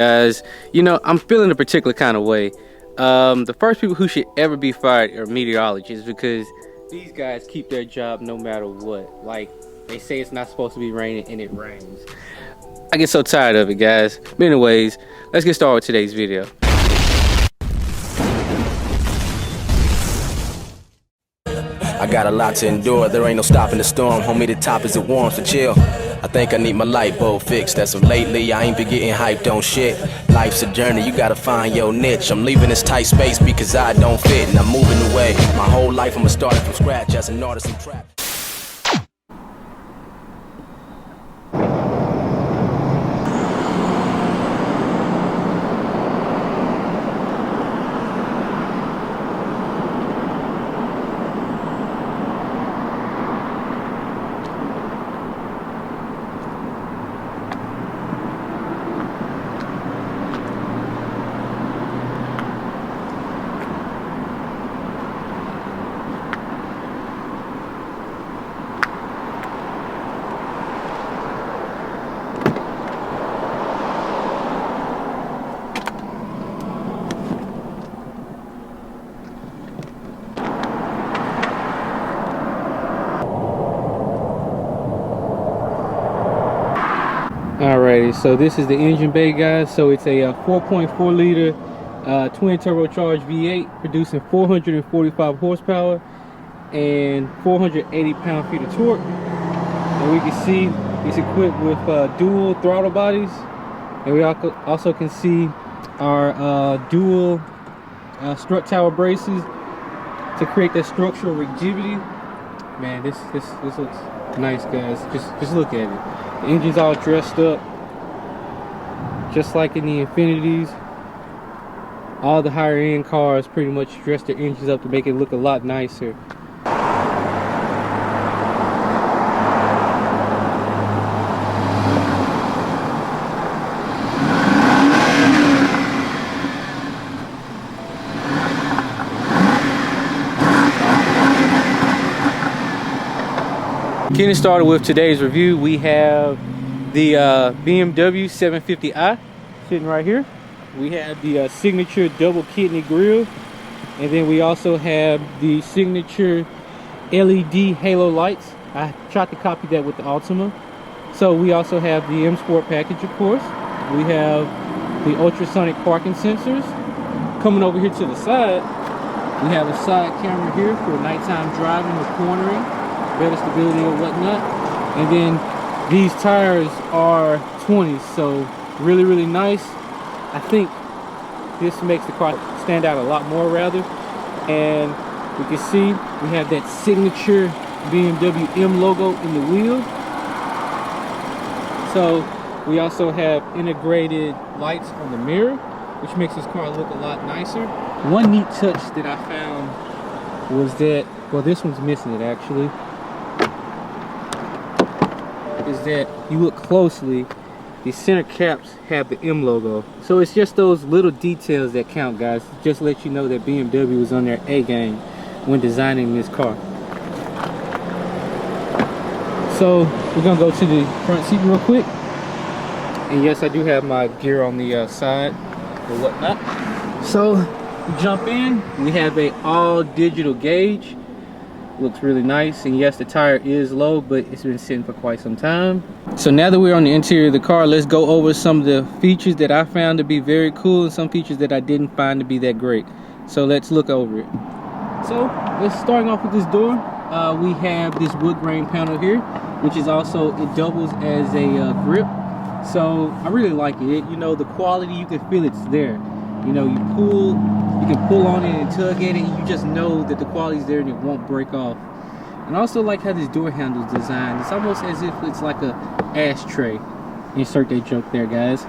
Guys, you know, I'm feeling a particular kind of way. The first people who should ever be fired are meteorologists, because these guys keep their job no matter what. Like, they say it's not supposed to be raining and it rains. I get so tired of it, guys. But anyways, let's get started with today's video. I got a lot to endure, there ain't no stopping the storm. Homie, the top is it warm, so chill. I think I need my light bulb fixed. As of lately, I ain't been getting hyped on shit. Life's a journey, you gotta find your niche. I'm leaving this tight space because I don't fit, and I'm moving away. My whole life I'm starting from scratch as an artist in trap. Alrighty, so this is the engine bay, guys. So it's a 4.4 liter twin turbocharged V8 producing 445 horsepower and 480 pound-feet of torque. And we can see it's equipped with dual throttle bodies, and we also can see our dual strut tower braces to create that structural rigidity. Man, this looks nice, guys. Just look at it. The engine's all dressed up just like in the Infinities. All the higher end cars pretty much dress their engines up to make it look a lot nicer. Getting started with today's review, we have the BMW 750i sitting right here. We have the signature double kidney grille, and then we also have the signature LED halo lights. I tried to copy that with the Altima. So we also have the M Sport package, of course. We have the ultrasonic parking sensors. Coming over here to the side, we have a side camera here for nighttime driving or cornering, better stability or whatnot. And then these tires are 20s, so really nice. I think this makes the car stand out a lot more, rather. And we can see we have that signature BMW M logo in the wheel. So we also have integrated lights on the mirror, which makes this car look a lot nicer. One neat touch that I found was that, well, this one's missing it actually, is that you look closely, the center caps have the M logo. So it's just those little details that count, guys. Just let you know that BMW was on their A game when designing this car. So we're gonna go to the front seat real quick. And yes, I do have my gear on the side or whatnot. So we jump in, we have a all digital gauge. Looks really nice, and yes, the tire is low, but it's been sitting for quite some time. So now that we're on the interior of the car, let's go over some of the features that I found to be very cool and some features that I didn't find to be that great. So let's look over it. So let's starting off with this door. We have this wood grain panel here, which is also, it doubles as a grip. So I really like it. You know, the quality, you can feel it's there. You know, you can pull on it and tug at it, and you just know that the quality's there and it won't break off. And I also like how this door handle is designed. It's almost as if it's like a ashtray. Insert that joke there, guys.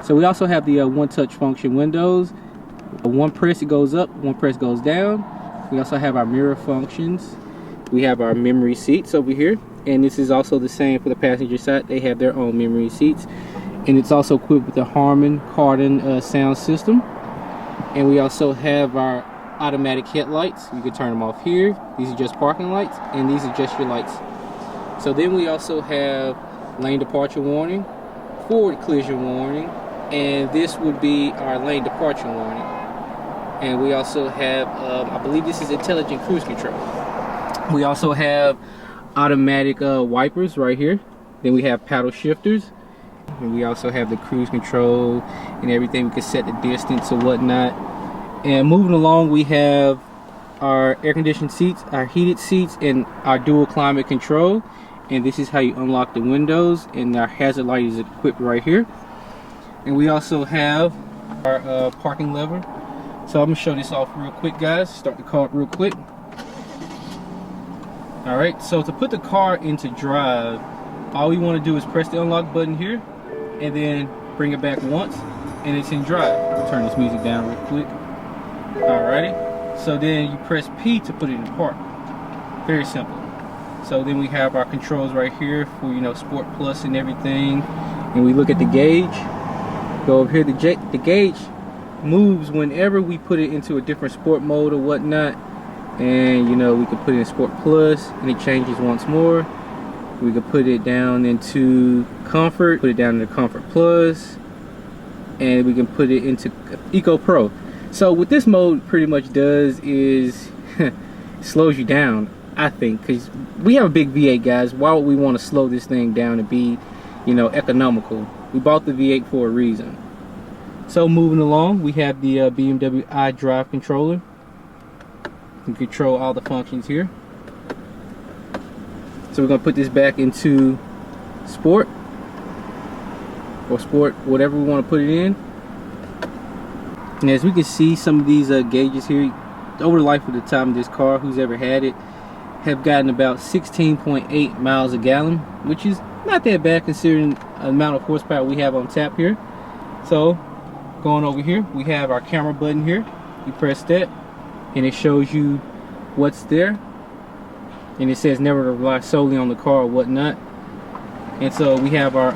So we also have the one touch function windows. One press it goes up, one press goes down. We also have our mirror functions. We have our memory seats over here, and this is also the same for the passenger side. They have their own memory seats, and it's also equipped with the Harman Kardon sound system. And we also have our automatic headlights. You can turn them off here. These are just parking lights, and these are just your lights. So then we also have lane departure warning, forward collision warning, and this would be our lane departure warning. And we also have, I believe this is intelligent cruise control. We also have automatic wipers right here. Then we have paddle shifters. And we also have the cruise control and everything. We can set the distance or whatnot. And moving along, we have our air conditioned seats, our heated seats, and our dual climate control. And this is how you unlock the windows, and our hazard light is equipped right here. And we also have our parking lever. So I'm gonna show this off real quick, guys. Start the car up real quick. All right, so to put the car into drive, all we want to do is press the unlock button here and then bring it back once and it's in drive. I'll turn this music down real quick. Alrighty, so then you press P to put it in park. Very simple. So then we have our controls right here for, you know, Sport Plus and everything. And we look at the gauge. Go over here, the gauge moves whenever we put it into a different sport mode or whatnot. And, you know, we can put it in Sport Plus and it changes once more. We could put it down into Comfort, put it down into Comfort Plus, and we can put it into Eco Pro. So what this mode pretty much does is slows you down, I think, because we have a big V8, guys. Why would we want to slow this thing down and be, you know, economical? We bought the V8 for a reason. So moving along, we have the BMW Idrive Controller. You can control all the functions here. So we're going to put this back into Sport, or Sport, whatever we want to put it in. And as we can see, some of these gauges here, over the life of the time of this car, who's ever had it, have gotten about 16.8 miles a gallon, which is not that bad considering the amount of horsepower we have on tap here. So going over here, we have our camera button here. You press that and it shows you what's there, and it says never to rely solely on the car or whatnot. And so we have our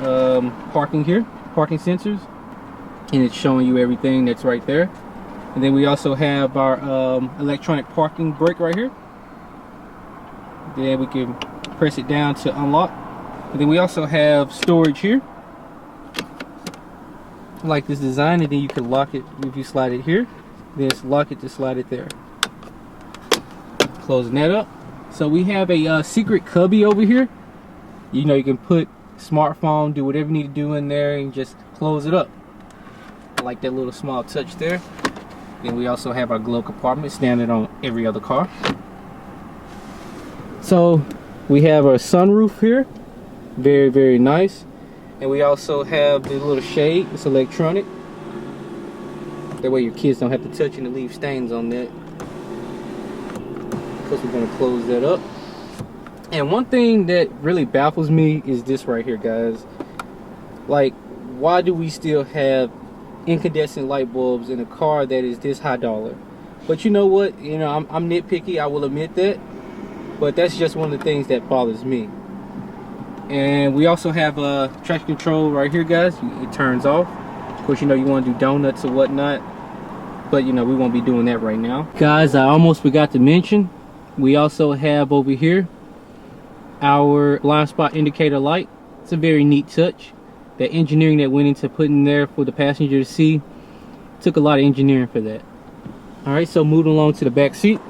parking here, parking sensors, and it's showing you everything that's right there. And then we also have our electronic parking brake right here. Then we can press it down to unlock. And then we also have storage here. I like this design, and then you can lock it if you slide it here. Then just lock it to slide it there. Closing that up. So we have a secret cubby over here. You know, you can put smartphone, do whatever you need to do in there, and just close it up. I like that little small touch there. Then we also have our glove compartment, standard on every other car. So we have our sunroof here, very, very nice. And we also have the little shade, it's electronic. That way your kids don't have to touch it and leave stains on that. Because we're gonna close that up. And one thing that really baffles me is this right here, guys. Like, why do we still have incandescent light bulbs in a car that is this high dollar? But you know what, you know, I'm nitpicky, I will admit that, but that's just one of the things that bothers me. And we also have traction control right here, guys. It turns off. Of course, you know, you want to do donuts or whatnot, but you know, we won't be doing that right now. Guys, I almost forgot to mention, we also have over here our blind spot indicator light. It's a very neat touch. The engineering that went into putting there for the passenger to see, took a lot of engineering for that. All right, so moving along to the back seat,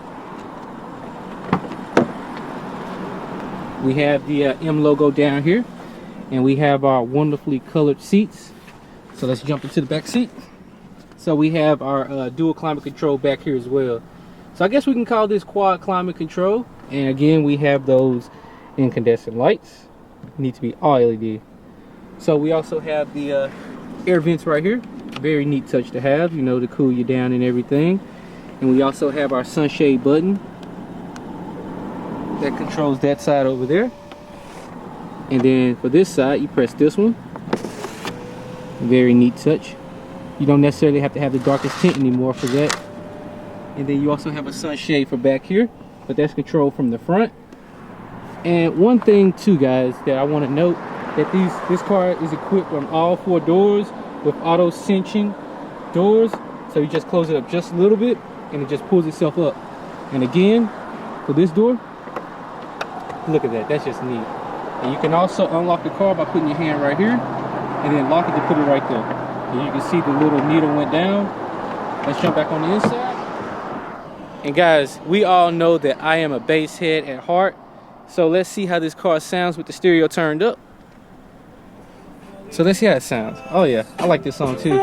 we have the M logo down here, and we have our wonderfully colored seats. So let's jump into the back seat. So we have our dual climate control back here as well. So I guess we can call this quad climate control. And again, we have those incandescent lights. Need to be all LED. So we also have the air vents right here. Very neat touch to have, you know, to cool you down and everything. And we also have our sunshade button that controls that side over there. And then for this side, you press this one. Very neat touch. You don't necessarily have to have the darkest tint anymore for that. And then you also have a sunshade for back here, but that's controlled from the front. And one thing too, guys, that I want to note, that this car is equipped on all 4 doors with auto cinching doors. So you just close it up just a little bit and it just pulls itself up. And again, for this door, look at that, that's just neat. And you can also unlock the car by putting your hand right here and then lock it to put it right there. As you can see, the little needle went down. Let's jump back on the inside. And guys, we all know that I am a bass head at heart. So let's see how this car sounds with the stereo turned up. So let's see how it sounds. Oh yeah, I like this song too.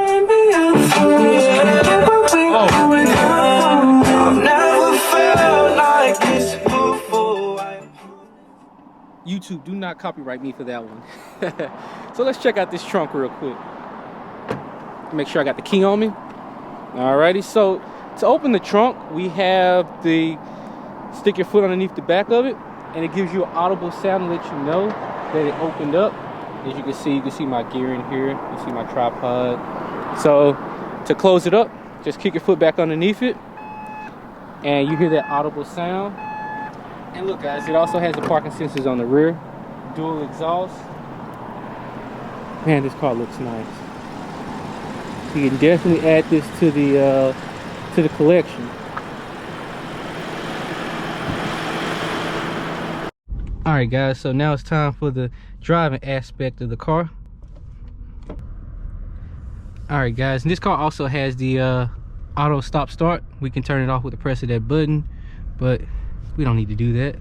YouTube, do not copyright me for that one. So let's check out this trunk real quick. Make sure I got the key on me. Alrighty, so to open the trunk, we have the stick your foot underneath the back of it, and it gives you an audible sound to let you know that it opened up. As you can see my gear in here. You see my tripod. So to close it up, just kick your foot back underneath it, and you hear that audible sound. And look guys, it also has the parking sensors on the rear, dual exhaust. Man, this car looks nice. You can definitely add this to the collection. All right guys, so now it's time for the driving aspect of the car. All right guys, and this car also has the auto stop start. We can turn it off with the press of that button, but we don't need to do that.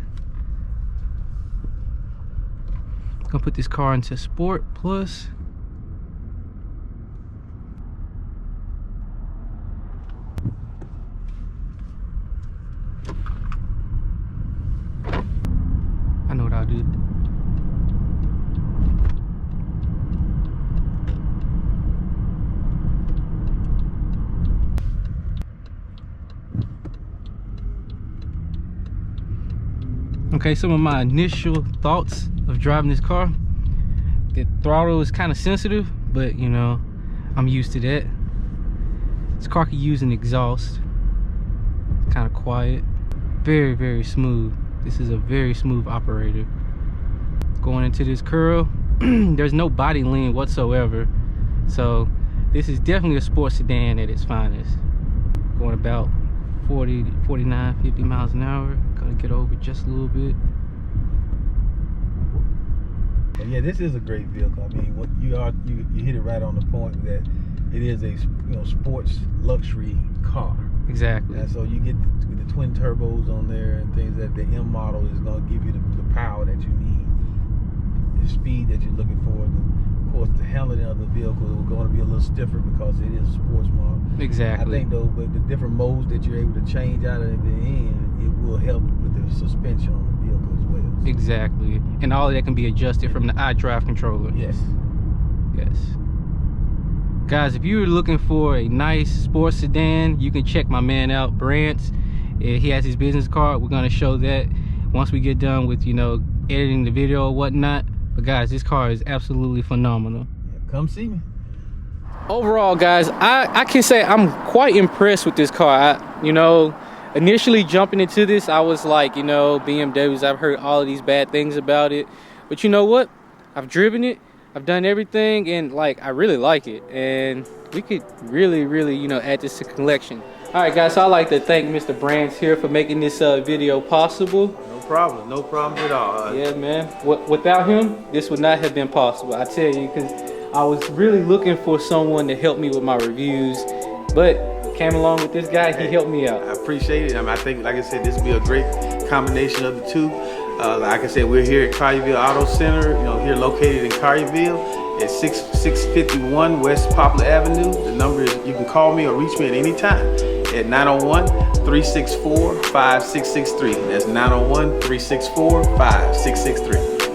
I'm gonna put this car into Sport Plus. I know what I'll do. Okay, some of my initial thoughts of driving this car. The throttle is kind of sensitive, but you know, I'm used to that. This car can use an exhaust. It's kind of quiet. Very, very smooth. This is a very smooth operator. Going into this curl, there's no body lean whatsoever. So this is definitely a sports sedan at its finest. Going about 40, 49, 50 miles an hour. Gotta get over just a little bit. Yeah, this is a great vehicle. I mean, what you hit it right on the point that it is a sports luxury car. Exactly. And so you get the twin turbos on there and things that the M model is going to give you the power that you need, the speed that you're looking for. Of course, the handling of the vehicle is going to be a little stiffer because it is a sports model. Exactly. I think though, but the different modes that you're able to change out of the end, it will help with the suspension on the vehicle as well. Exactly. And all of that can be adjusted from the Idrive controller. Yes. Yes. Guys, if you're looking for a nice sports sedan, you can check my man out, Brance. He has his business card. We're gonna show that once we get done with, you know, editing the video or whatnot. But guys, this car is absolutely phenomenal. Yeah, come see me. Overall, guys, I can say I'm quite impressed with this car. You know, initially jumping into this, I was like, you know, BMWs, I've heard all of these bad things about it. But you know what? I've driven it. I've done everything, and like I really like it, and we could really, you know, add this to the collection. All right, guys, so I'd like to thank Mr. Brance here for making this video possible. No problem at all. Yeah, man. Without him, this would not have been possible. I tell you, because I was really looking for someone to help me with my reviews, but came along with this guy. He helped me out. I appreciate it. I mean, I think, like I said, this would be a great combination of the two. Like I said, we're here at Collierville Auto Center, you know, here located in Collierville at 651 West Poplar Avenue. The number is, you can call me or reach me at any time at 901-364-5663. That's 901-364-5663.